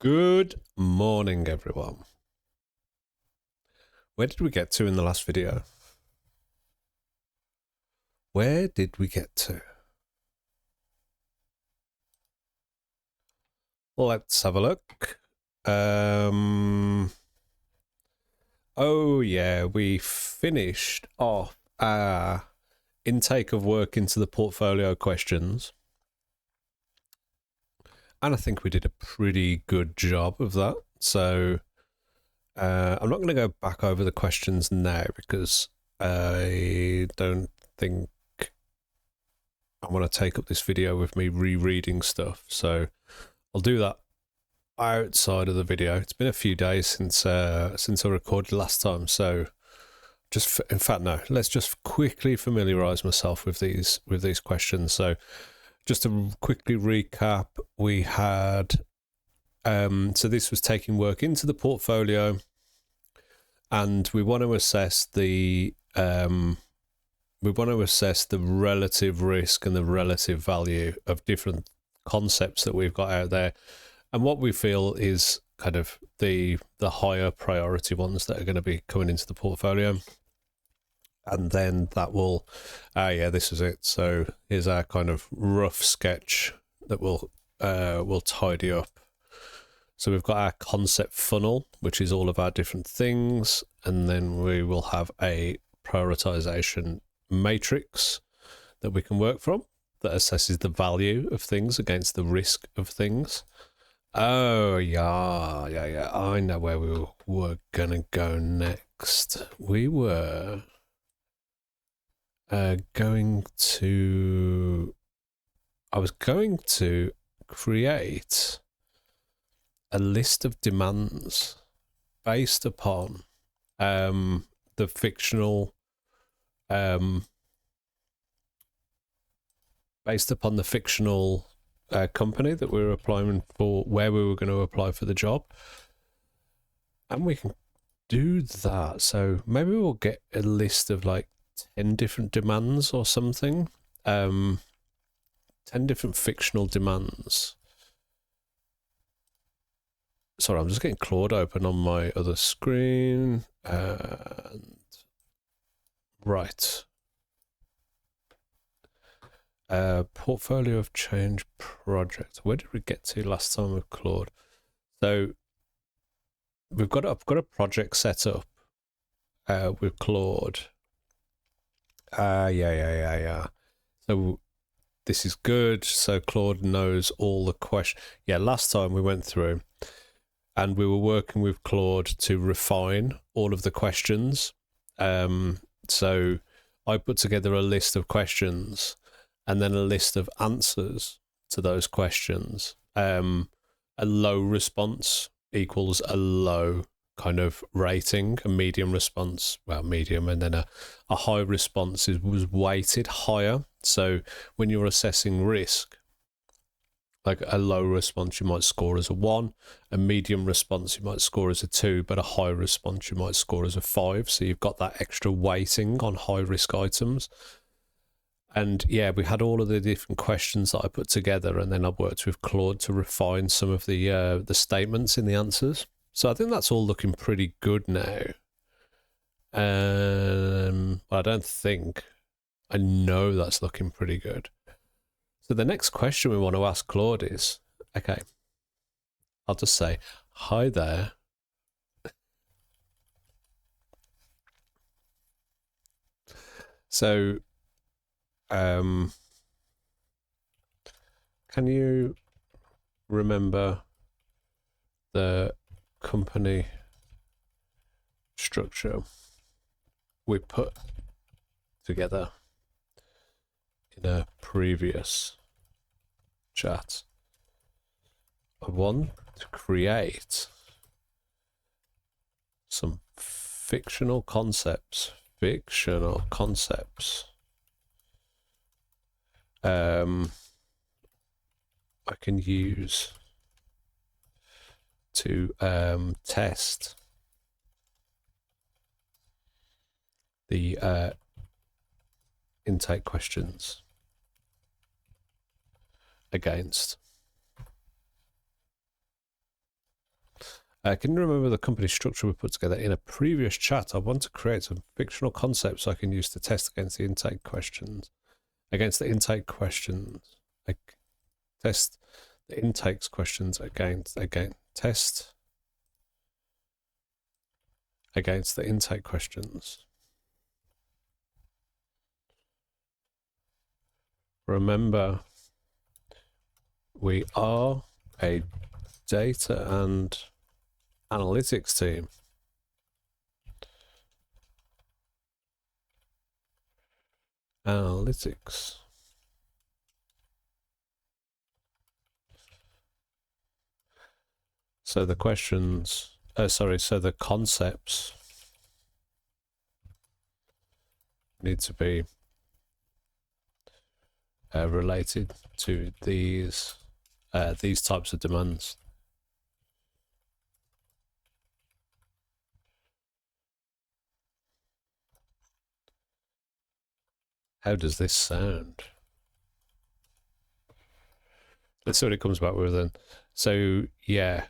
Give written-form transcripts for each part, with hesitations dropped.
Good morning, everyone. Where did we get to in the last video? Where did we get to? Let's have a look. Oh yeah, we finished off our intake of work into the portfolio questions. And I think we did a pretty good job of that. So I'm not going to go back over the questions now because I don't think I want to take up this video with me rereading stuff. So I'll do that outside of the video. It's been a few days since I recorded last time. So in fact, no, let's just quickly familiarize myself with these questions. So just to quickly recap, we had so this was taking work into the portfolio, and we want to assess the relative risk and the relative value of different concepts that we've got out there, and what we feel is kind of the higher priority ones that are going to be coming into the portfolio. And then that will, this is it. So here's our kind of rough sketch that we'll tidy up. So we've got our concept funnel, which is all of our different things, and then we will have a prioritization matrix that we can work from that assesses the value of things against the risk of things. Oh, yeah. I know where we were gonna go next. We were I was going to create a list of demands based upon the fictional company that we were applying for, where we were going to apply for the job, and we can do that. So maybe we'll get a list of like 10 different demands or something. 10 different fictional demands. Sorry, I'm just getting Claude open on my other screen. And right. Portfolio of change project. Where did we get to last time with Claude? So I've got a project set up with Claude. Yeah. So this is good. So Claude knows all the questions. Yeah, last time we went through and we were working with Claude to refine all of the questions. So I put together a list of questions and then a list of answers to those questions. A low response equals a low kind of rating, a medium response, well, medium, and then a high response was weighted higher. So when you're assessing risk, like a low response you might score as a 1, a medium response you might score as a 2, but a high response you might score as a 5. So you've got that extra weighting on high risk items. And yeah, we had all of the different questions that I put together, and then I worked with Claude to refine some of the statements in the answers. So I think that's all looking pretty good now. I don't think, I know that's looking pretty good. So the next question we want to ask Claude is, okay, I'll just say, hi there. So, can you remember the company structure we put together in a previous chat? I want to create some fictional concepts I can use to test the intake questions against. Can you remember the company structure we put together in a previous chat? I want to create some fictional concepts I can use to test against the intake questions. Against the intake questions. Like, test the intakes questions against test against the intake questions. Remember, we are a data and analytics team. Analytics. So the questions, so the concepts need to be related to these types of demands. How does this sound? Let's see what it comes back with then. So yeah,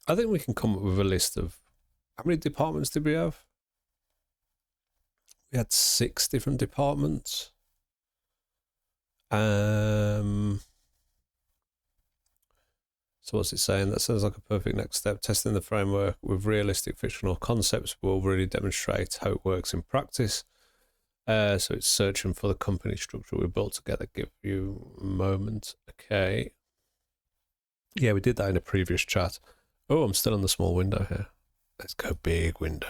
I think we can come up with a list of, how many departments did we have? We had 6 different departments. So what's it saying? That sounds like a perfect next step. Testing the framework with realistic fictional concepts will really demonstrate how it works in practice. So it's searching for the company structure we built together. Give you a moment. Okay. Yeah, we did that in a previous chat. Oh, I'm still on the small window here. Let's go big window.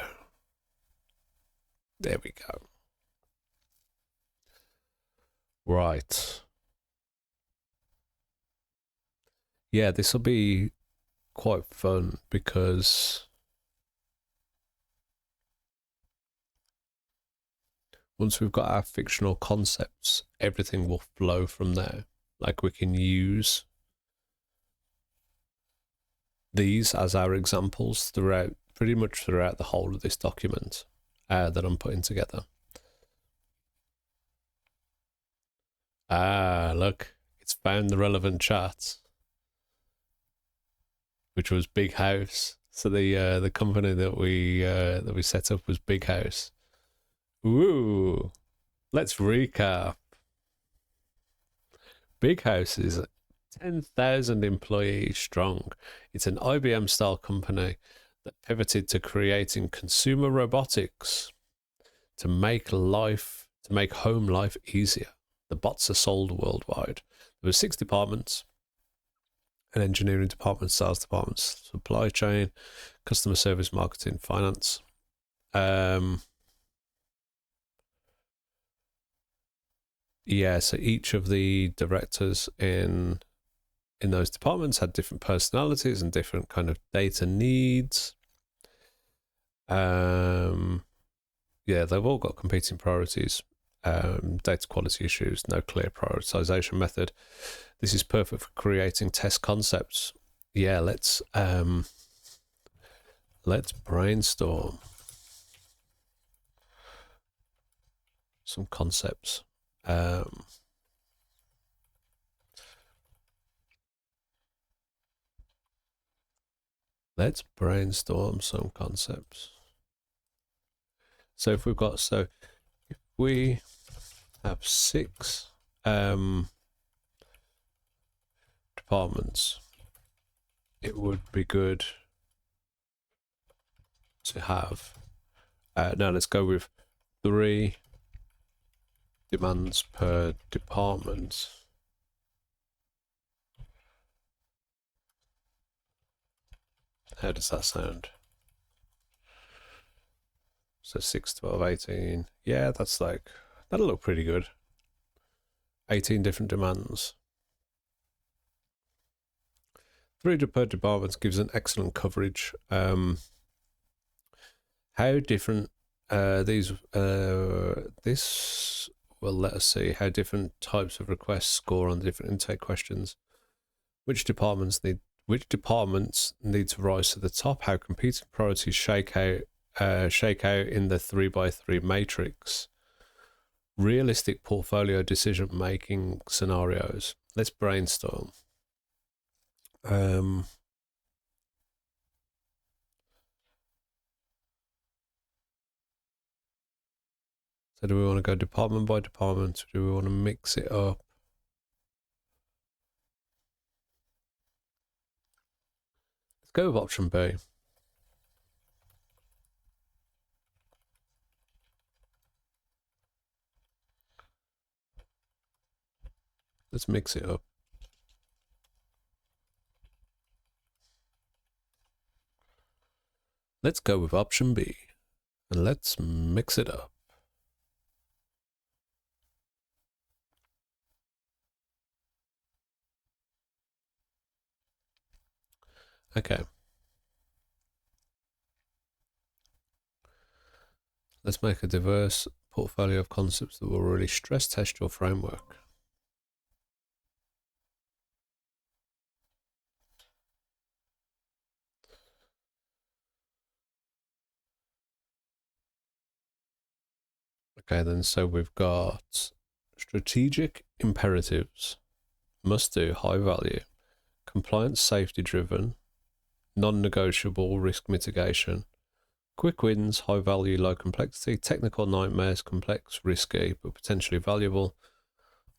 There we go. Right. Yeah, this will be quite fun because once we've got our fictional concepts, everything will flow from there. Like, we can use these as our examples pretty much throughout the whole of this document that I'm putting together. Look, it's found the relevant chat, which was Big House. So the company that we set up was Big House. Ooh, let's recap. Big House is 10,000 employees strong. It's an IBM-style company that pivoted to creating consumer robotics to make home life easier. The bots are sold worldwide. There were 6 departments: an engineering department, sales department, supply chain, customer service, marketing, finance. Yeah, so each of the directors in those departments had different personalities and different kind of data needs. Yeah, they've all got competing priorities. Data quality issues, no clear prioritization method. This is perfect for creating test concepts. Yeah, let's brainstorm some concepts. Let's brainstorm some concepts. So if we have 6 departments, it would be good to have, now let's go with 3 demands per department. How does that sound? So 6, 12, 18. Yeah, that'll look pretty good. 18 different demands. 3 per department gives an excellent coverage. How different this will let us see how different types of requests score on the different intake questions. Which departments need to rise to the top? How competing priorities shake out in the 3x3 matrix. Realistic portfolio decision-making scenarios. Let's brainstorm. So do we want to go department by department? Or do we want to mix it up? Let's go with option B. Let's mix it up. Let's go with option B. And let's mix it up. Okay. Let's make a diverse portfolio of concepts that will really stress test your framework. Okay, then, so we've got strategic imperatives, must do, high value, compliance, safety driven, non-negotiable, risk mitigation, quick wins, high value, low complexity, technical nightmares, complex, risky, but potentially valuable,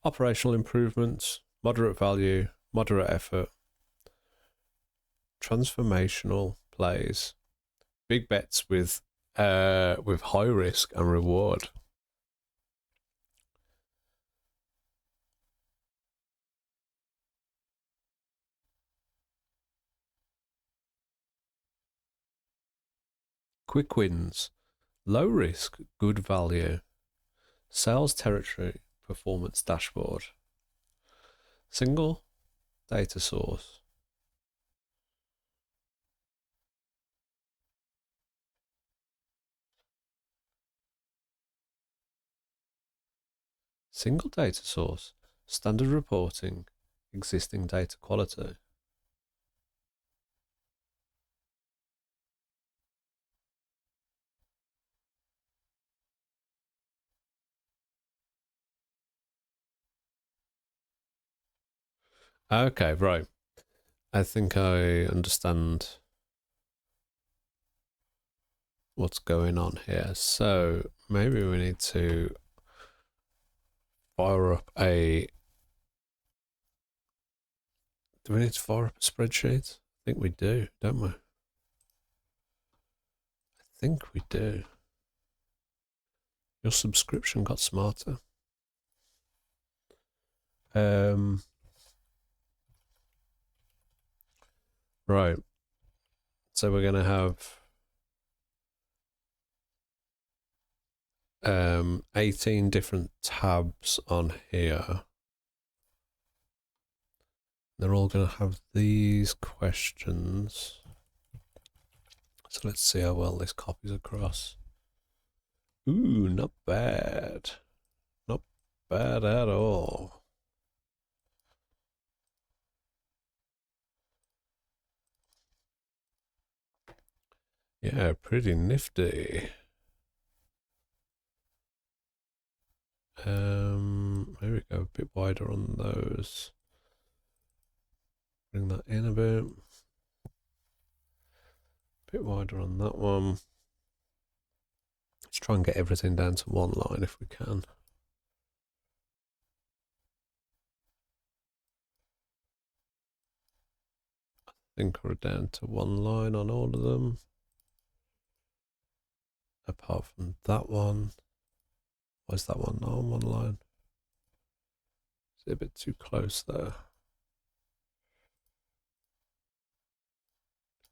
operational improvements, moderate value, moderate effort, transformational plays, big bets with high risk and reward. Quick wins, low risk, good value, sales territory, performance dashboard, single data source, single data source, standard reporting, existing data quality. Okay, right. I think I understand what's going on here. So maybe we need to fire up a... Do we need to fire up a spreadsheet? I think we do, don't we? I think we do. Your subscription got smarter. Right. So we're going to have 18 different tabs on here. They're all going to have these questions. So let's see how well this copies across. Ooh, not bad. Not bad at all. Yeah, pretty nifty. There we go, a bit wider on those. Bring that in a bit. Bit wider on that one. Let's try and get everything down to one line if we can. I think we're down to one line on all of them. Apart from that one. Why is that one not on one line? Is it a bit too close there?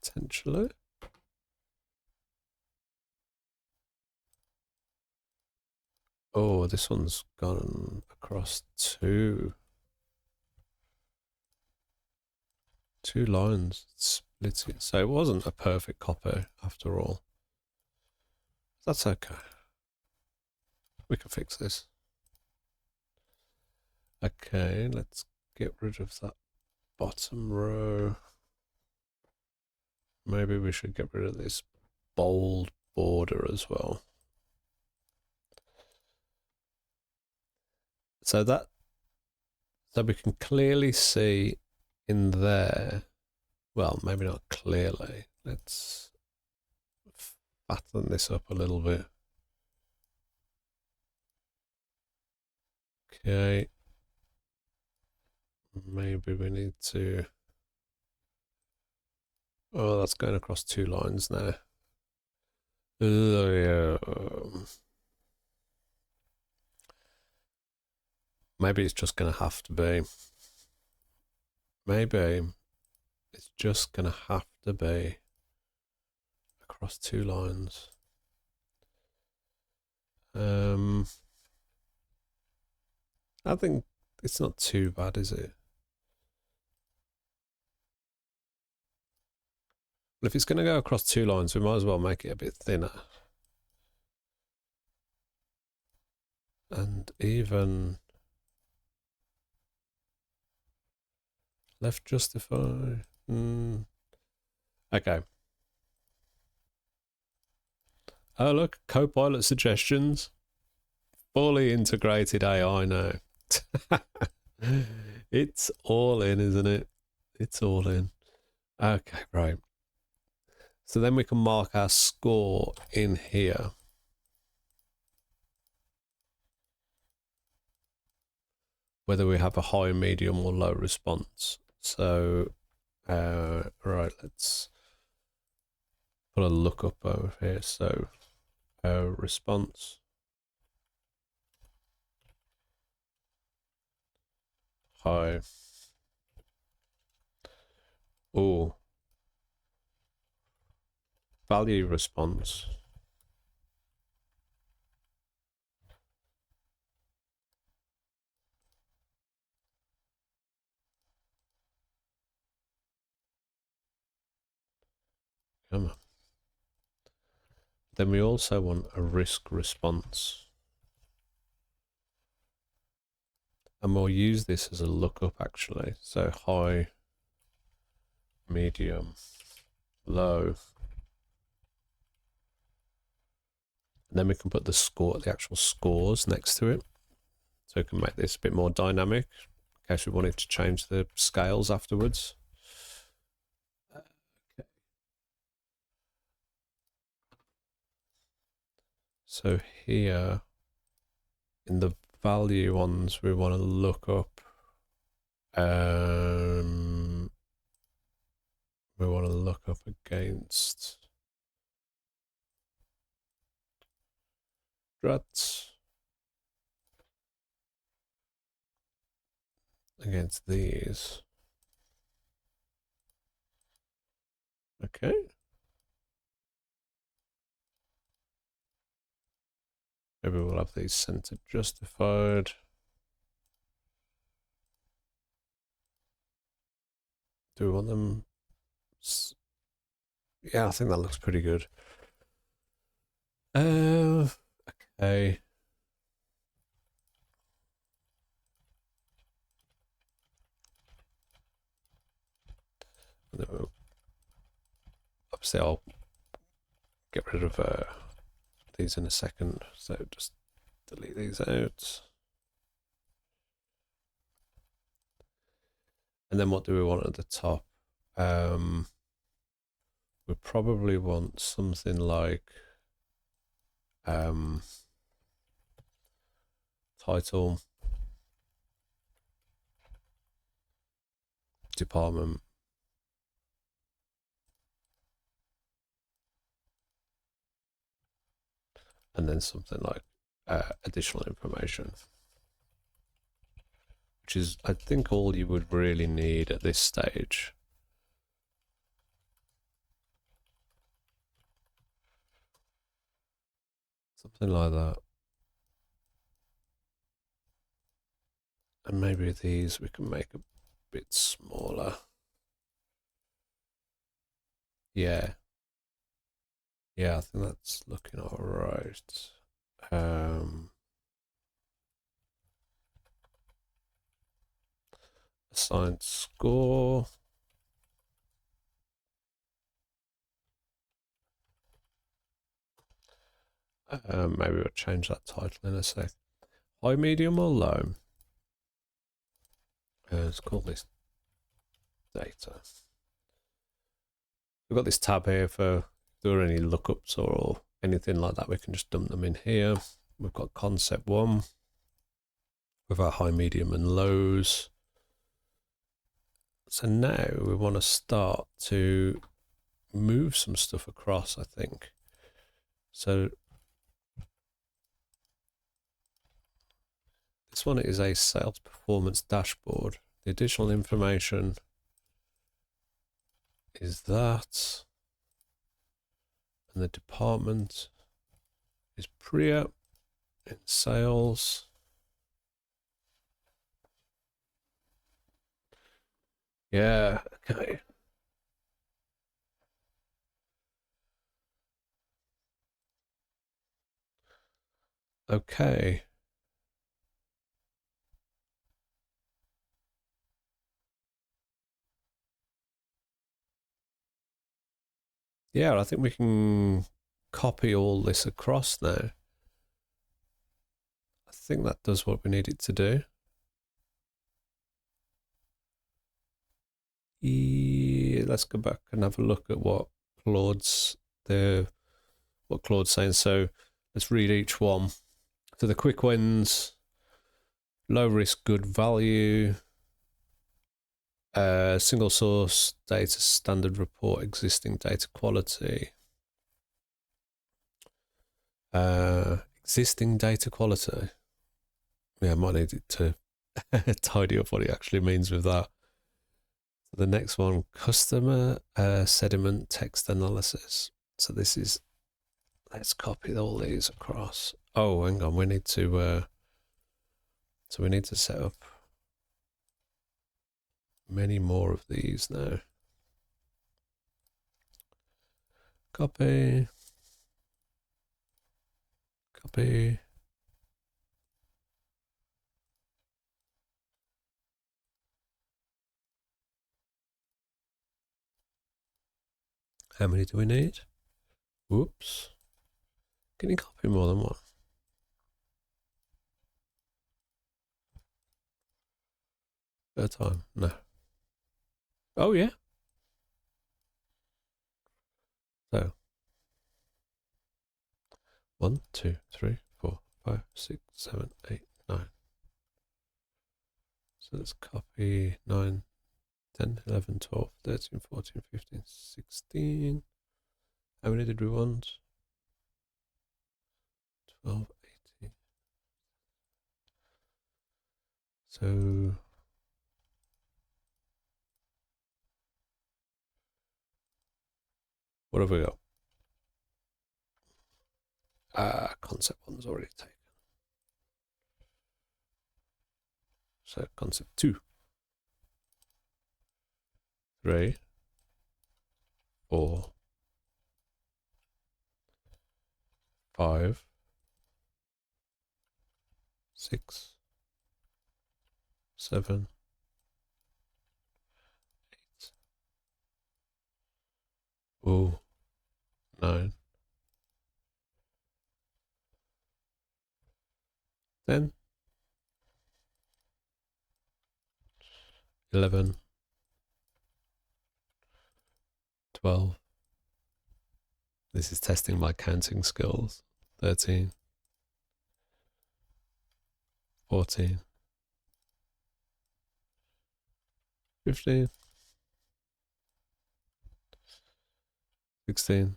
Potentially. Oh, this one's gone across two lines. Split it. So it wasn't a perfect copy after all. That's okay. We can fix this. Okay, let's get rid of that bottom row. Maybe we should get rid of this bold border as well. So we can clearly see in there, well, maybe not clearly. Let's fatten this up a little bit. Okay. Maybe we need to... Oh, that's going across 2 lines now. Yeah. Maybe it's just going to have to be. Maybe it's just going to have to be across 2 lines. I think it's not too bad, is it? Well, if it's going to go across 2 lines, we might as well make it a bit thinner. And even left justify. Okay. Oh, look, Copilot suggestions. Fully integrated AI now. It's all in, isn't it? It's all in. Okay, right. So then we can mark our score in here. Whether we have a high, medium, or low response. So, right, let's put a lookup over here. So, response. High. Oh. Value response. Come on. Then we also want a risk response. And we'll use this as a lookup actually. So high, medium, low. And then we can put the score, the actual scores next to it. So we can make this a bit more dynamic in case we wanted to change the scales afterwards. Okay. So here in the value ones, we want to look up. We want to look up against struts. Against these. Okay. Maybe we'll have these centered justified. Do we want them? Yeah, I think that looks pretty good. Okay. Obviously, I'll get rid of these in a second. So just delete these out. And then what do we want at the top? We probably want something like title, department, and then something like additional information, which is, I think, all you would really need at this stage. Something like that. And maybe these we can make a bit smaller. Yeah. Yeah, I think that's looking all right. Assigned score. Maybe we'll change that title in a sec. High, medium, or low? Let's call this data. We've got this tab here for if there are any lookups or anything like that, we can just dump them in here. We've got concept 1, with our high, medium, and lows. So now we want to start to move some stuff across, I think. So this one is a sales performance dashboard. The additional information is that, and the department is Priya in sales. Yeah, okay. Okay. Yeah, I think we can copy all this across now. I think that does what we need it to do. Let's go back and have a look at what Claude's saying. So let's read each one. So the quick wins, low risk, good value, single source data, standard report, existing data quality, existing data quality. Yeah, I might need it to tidy up what it actually means with that. The next one, customer sediment text analysis. So this is, let's copy all these across. Oh, hang on, we need to so we need to set up many more of these now. Copy. Copy. How many do we need? Whoops. Can you copy more than one? At a time? No. Oh, yeah. So 1, 2, 3, 4, 5, 6, 7, 8, 9. So let's copy 9, 10, 11, 12, 13, 14, 15, 16. How many did we want? 12, 18. So what have we got? Concept one's already taken. So concept 2, 3, 4, 5, 6, 7, 8. Oh, 9, 10, 11, 12. This is testing my counting skills. 13, 14, 15, 16,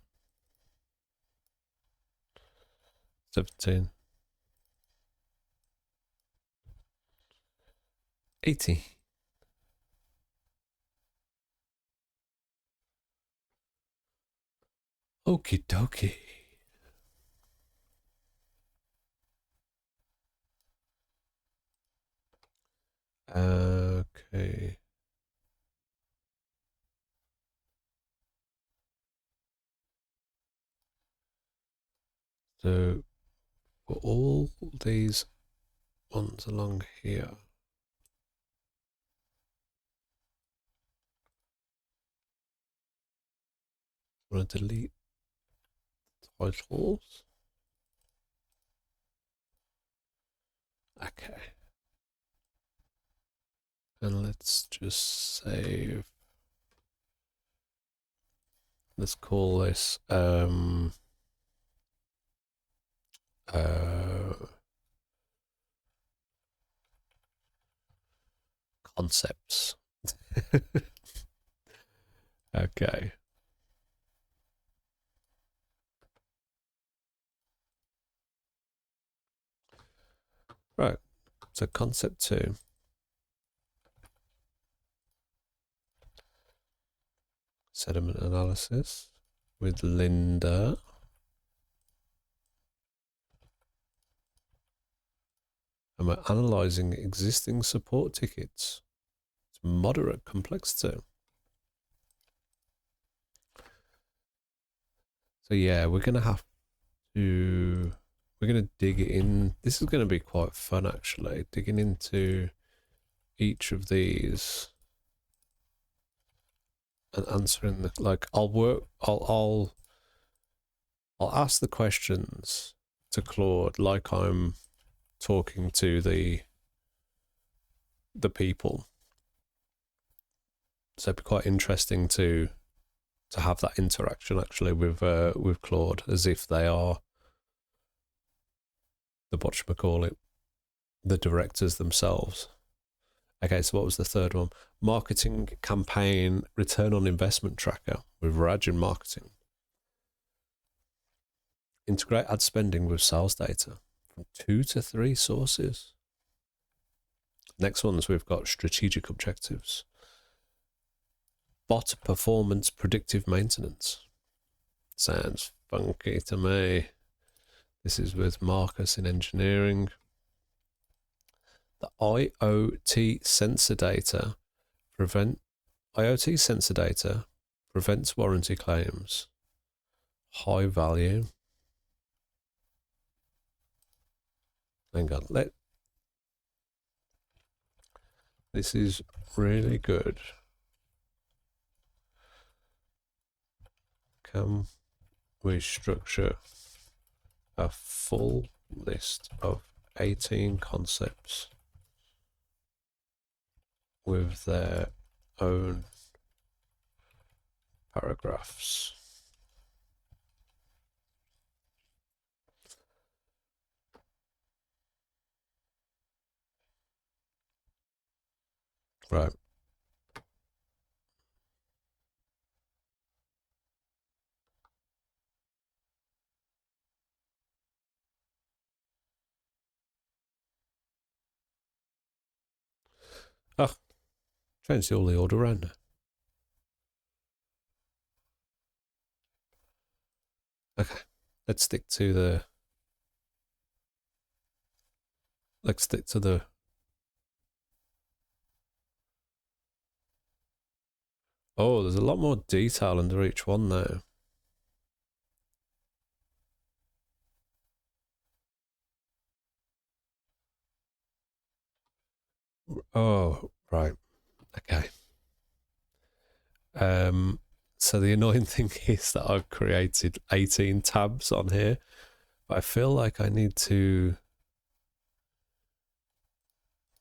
17, 18. Okie dokie. Okay. So for all these ones along here, I'm going to delete titles. Okay. And let's just save. Let's call this concepts. Okay. Right. So concept 2. Sediment analysis with Linda. And we're analysing existing support tickets. It's moderate complexity. So yeah, we're going to dig in. This is going to be quite fun, actually, digging into each of these and answering the, like, I'll ask the questions to Claude like I'm talking to the people. So it'd be quite interesting to have that interaction actually with Claude, as if they are the whatchamacallit, the directors themselves. Okay, so what was the third one? Marketing campaign return on investment tracker with Raj in marketing. Integrate ad spending with sales data from 2 to 3 sources. Next ones, we've got strategic objectives. Bot performance predictive maintenance. Sounds funky to me. This is with Marcus in engineering. The IoT sensor data prevents warranty claims. High value. Hang on, this is really good. Can we structure a full list of 18 concepts with their own paragraphs? Right. Oh, changed all the order around. Okay, let's stick to the. Oh, there's a lot more detail under each one now. Oh, right. Okay. So the annoying thing is that I've created 18 tabs on here, but I feel like I need to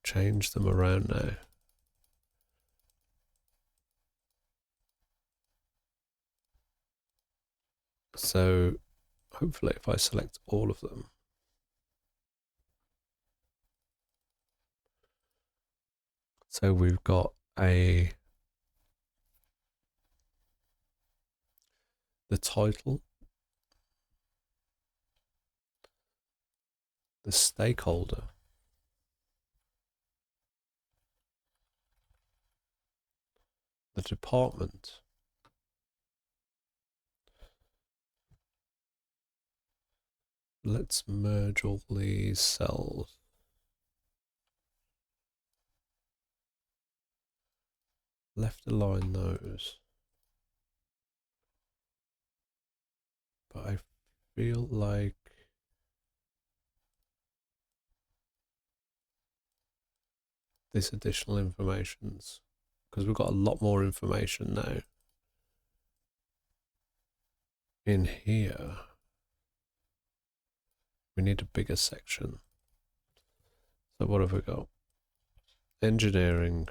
change them around now. So hopefully if I select all of them. So we've got the title, the stakeholder, the department, let's merge all these cells. Left align those. But I feel like this additional information's, because we've got a lot more information now in here. We need a bigger section. So what have we got? Engineering.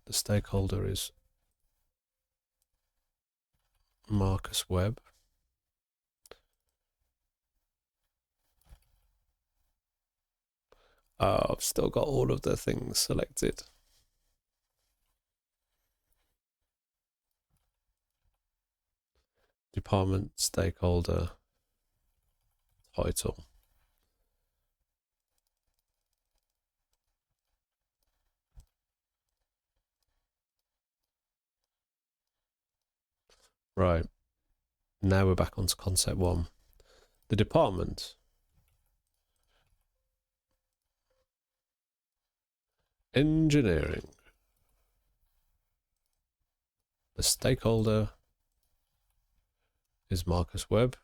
The stakeholder is Marcus Webb. Oh, I've still got all of the things selected. Department, stakeholder, title. Right. Now we're back onto concept one. The department. Engineering. The stakeholder is Marcus Webb.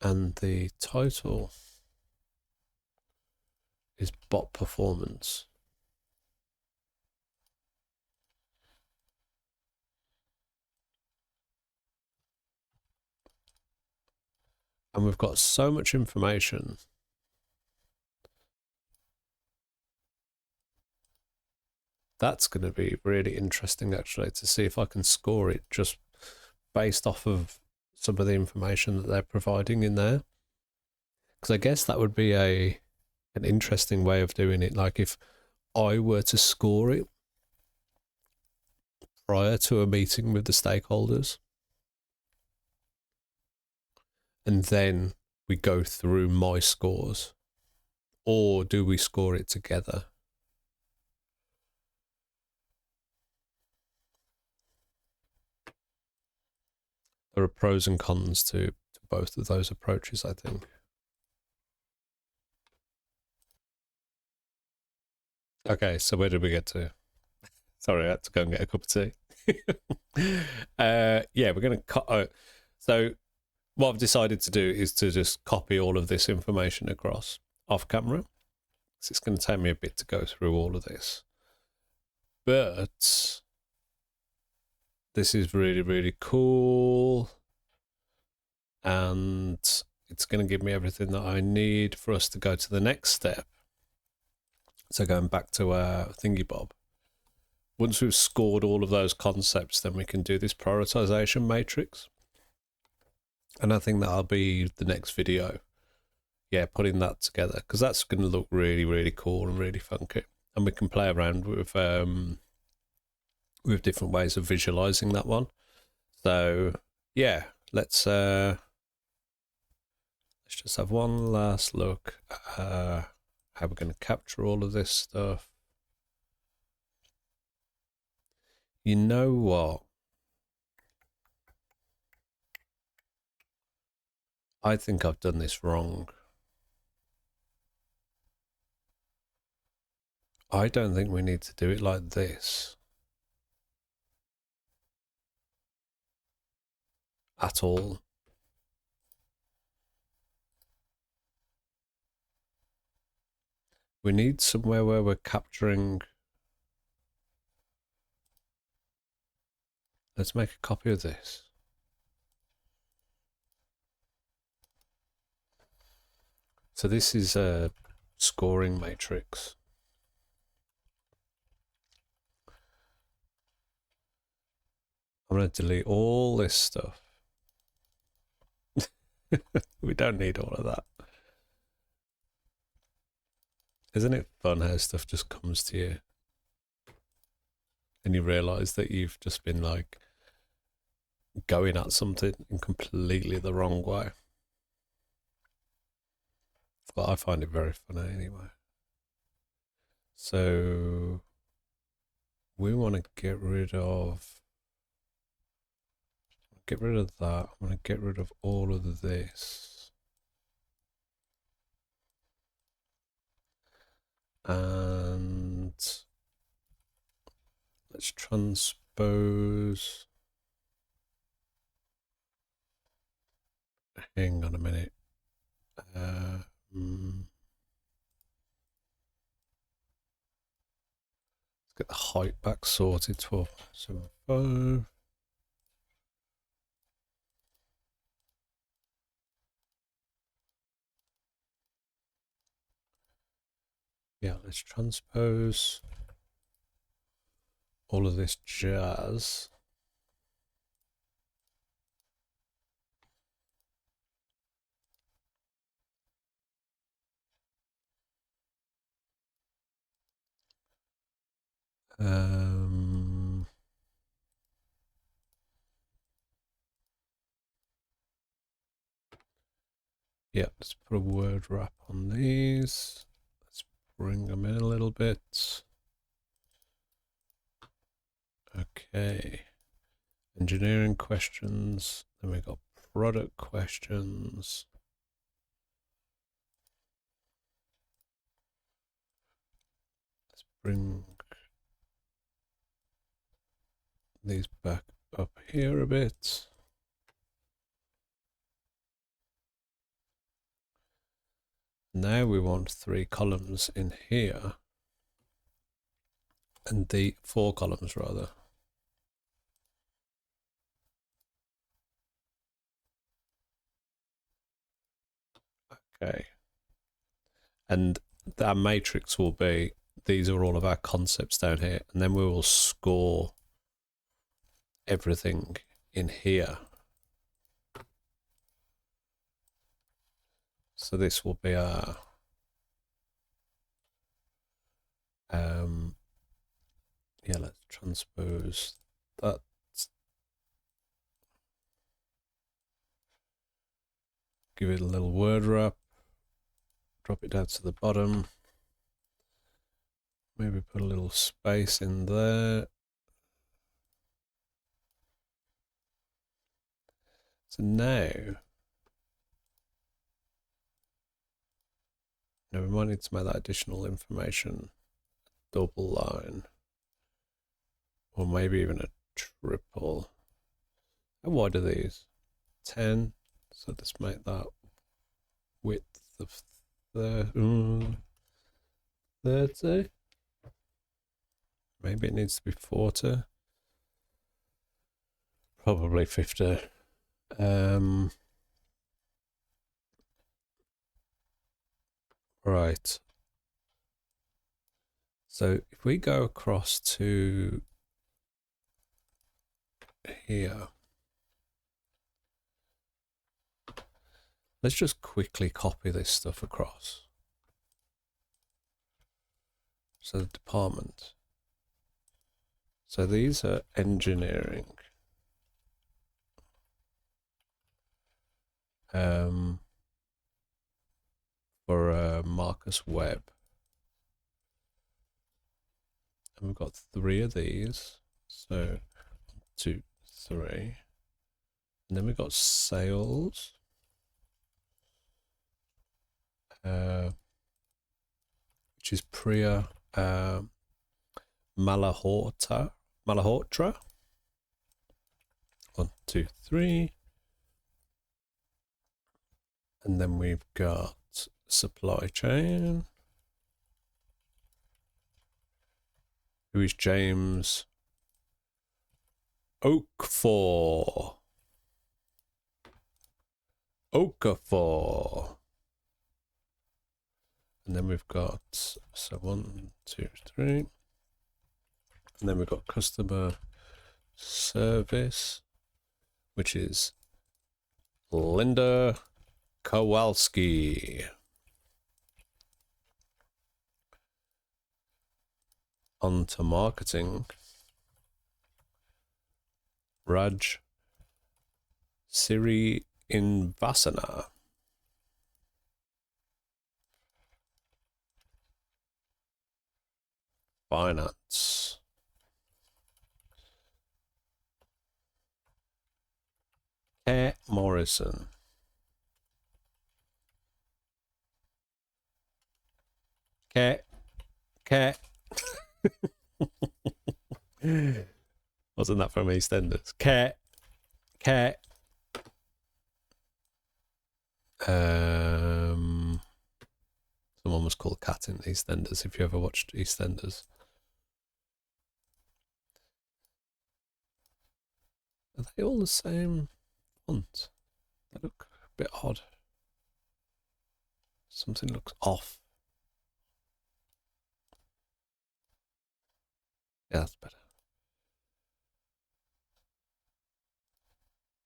And the title is bot performance. And we've got so much information. That's going to be really interesting, actually, to see if I can score it just based off of some of the information that they're providing in there. Because I guess that would be an interesting way of doing it. Like if I were to score it prior to a meeting with the stakeholders, and then we go through my scores, or do we score it together? There are pros and cons to both of those approaches, I think. Okay, so where did we get to? Sorry, I had to go and get a cup of tea. Yeah, we're going to... so what I've decided to do is to just copy all of this information across off camera. So it's going to take me a bit to go through all of this. But this is really, really cool. And it's going to give me everything that I need for us to go to the next step. So going back to our thingy bob. Once we've scored all of those concepts, then we can do this prioritization matrix. And I think that'll be the next video. Yeah, putting that together, because that's going to look really, really cool and really funky. And we can play around with different ways of visualizing that one. So yeah, let's just have one last look at how we're going to capture all of this stuff. You know what? I think I've done this wrong. I don't think we need to do it like this at all. We need somewhere where we're capturing. Let's make a copy of this. So this is a scoring matrix. I'm going to delete all this stuff. We don't need all of that. Isn't it fun how stuff just comes to you? And you realise that you've just been like going at something in completely the wrong way. Well, I find it very funny anyway. So we want to get rid of that. I'm going to get rid of all of this. And let's transpose. Hang on a minute. Let's get the height back sorted to 75. Yeah, let's transpose all of this jazz. Yeah, let's put a word wrap on these. Let's bring them in a little bit. Okay. Engineering questions. Then we got product questions. Let's bring these back up here a bit. Now we want 3 columns in here. And the 4 columns rather. Okay. And our matrix will be, these are all of our concepts down here. And then we will score everything in here. So this will be our yeah, let's transpose that. Give it a little word wrap. Drop it down to the bottom. Maybe put a little space in there. So now we might need to make that additional information double line, or maybe even a triple. How wide are these? 10. So let's make that width of 30. Maybe it needs to be 40. Probably 50. Right. So if we go across to here, let's just quickly copy this stuff across. So the department. So these are engineering. For Marcus Webb. And we've got 3 of these. So 2, 3. And then we've got sales. Which is Priya Malhotra. 1, 2, 3. And then we've got supply chain, who is James Okafor. And then we've got, so 1, 2, 3. And then we've got customer service, which is Linda Kowalski. On to marketing. Raj Siri Invasana. Finance. Kate Morrison. Kate. Wasn't that from EastEnders? Kate. Someone was called Cat in EastEnders, if you ever watched EastEnders. Are they all the same font? They look a bit odd. Something looks off. Yeah, that's better.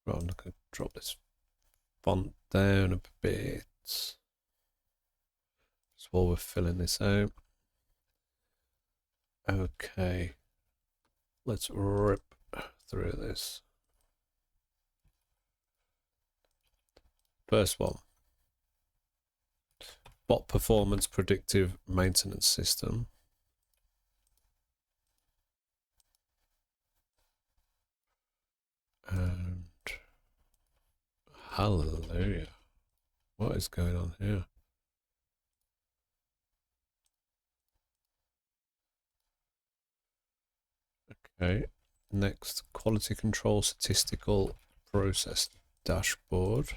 Right, I'm going to drop this font down a bit. Just while we're filling this out. Okay. let's rip through this. First one. Bot performance predictive maintenance system. And hallelujah. What is going on here? Okay. Next, quality control statistical process dashboard.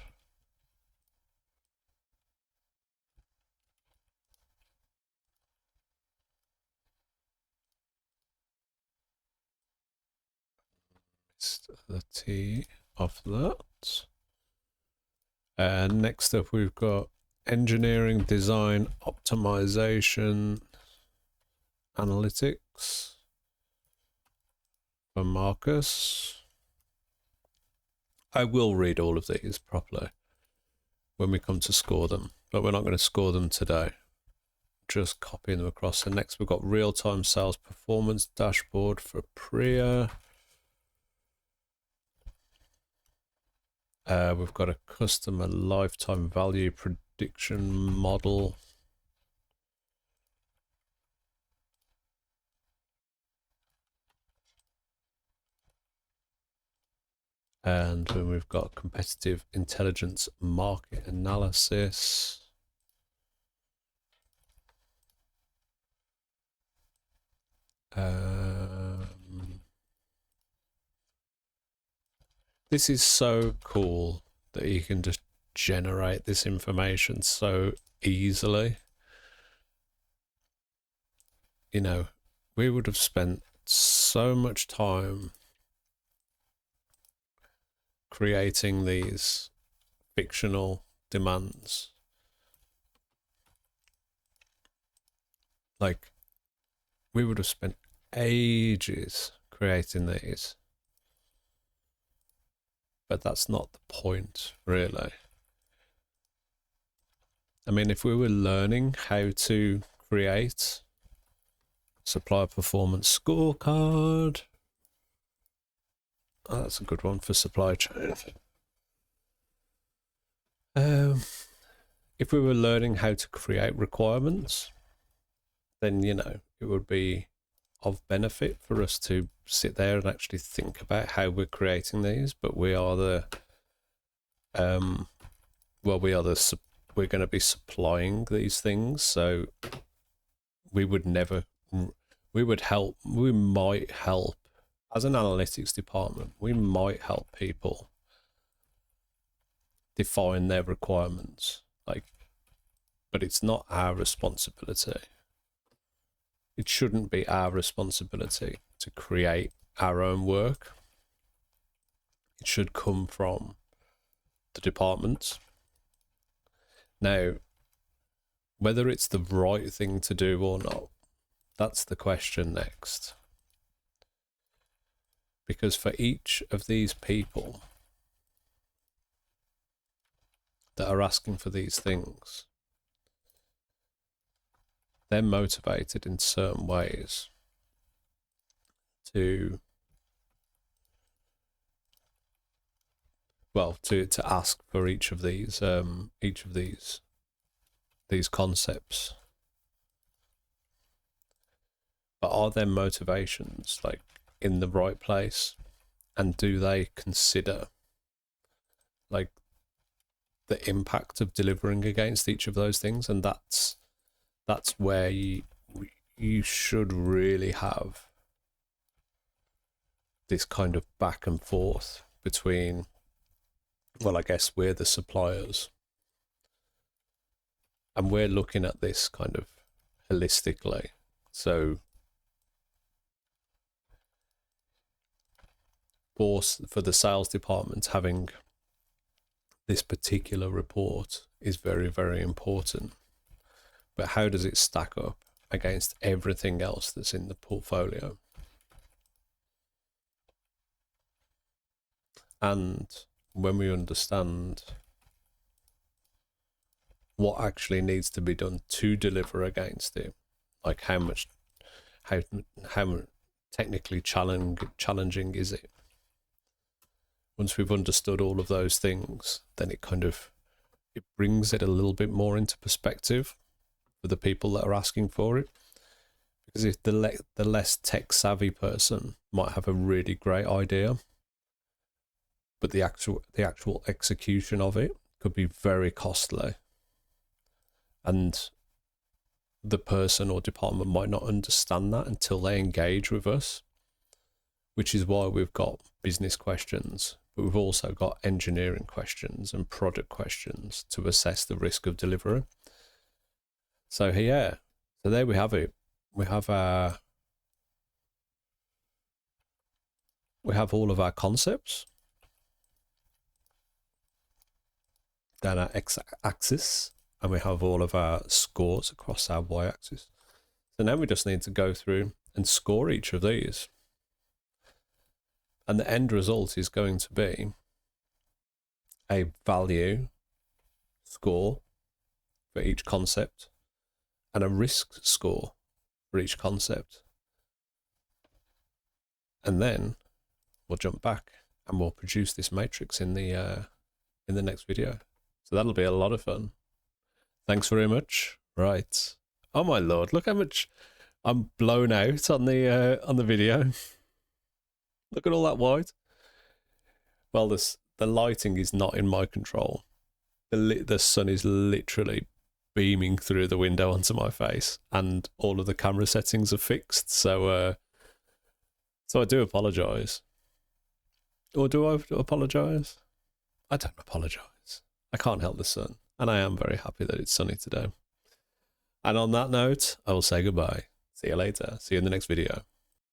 Missed the T of that. And next up, we've got engineering, design, optimization, analytics for Marcus. I will read all of these properly when we come to score them, but we're not going to score them today. Just copying them across. And next, we've got real-time sales performance dashboard for Priya. We've got a customer lifetime value prediction model. And then we've got competitive intelligence market analysis. This is so cool that you can just generate this information so easily. You know, we would have spent so much time creating these fictional demands. Like, we would have spent ages creating these. But that's not the point, really. I mean, if we were learning how to create supplier performance scorecard, oh, that's a good one for supply chain. If we were learning how to create requirements, then, you know, it would be of benefit for us to sit there and actually think about how we're creating these. But we are the we're going to be supplying these things, so we might help as an analytics department, we might help people define their requirements, like, but it's not our responsibility. It shouldn't be our responsibility to create our own work. It should come from the department. Now, whether it's the right thing to do or not, that's the question next. Because for each of these people that are asking for these things, they're motivated in certain ways to ask for each of these concepts. But are their motivations like in the right place, and do they consider like the impact of delivering against each of those things? And that's where you should really have this kind of back and forth between, well, I guess we're the suppliers and we're looking at this kind of holistically. So for the sales department, having this particular report is very, very important. But how does it stack up against everything else that's in the portfolio? And when we understand what actually needs to be done to deliver against it, like how technically challenging is it? Once we've understood all of those things, then it brings it a little bit more into perspective for the people that are asking for it. Because if the less tech savvy person might have a really great idea, but the actual execution of it could be very costly, and the person or department might not understand that until they engage with us, which is why we've got business questions, but we've also got engineering questions and product questions to assess the risk of delivery. So yeah, so there we have it. We have all of our concepts down our x-axis, and we have all of our scores across our y-axis. So now we just need to go through and score each of these. And the end result is going to be a value score for each concept and a risk score for each concept. And then we'll jump back and we'll produce this matrix in the next video. So that'll be a lot of fun. Thanks very much. Right. Oh my lord, look how much I'm blown out on the video. Look at all that white. Well, the lighting is not in my control. The sun is literally beaming through the window onto my face, and all of the camera settings are fixed. So I do apologise. Or do I apologise? I don't apologise. I can't help the sun, and I am very happy that it's sunny today. And on that note, I will say goodbye. See you later. See you in the next video.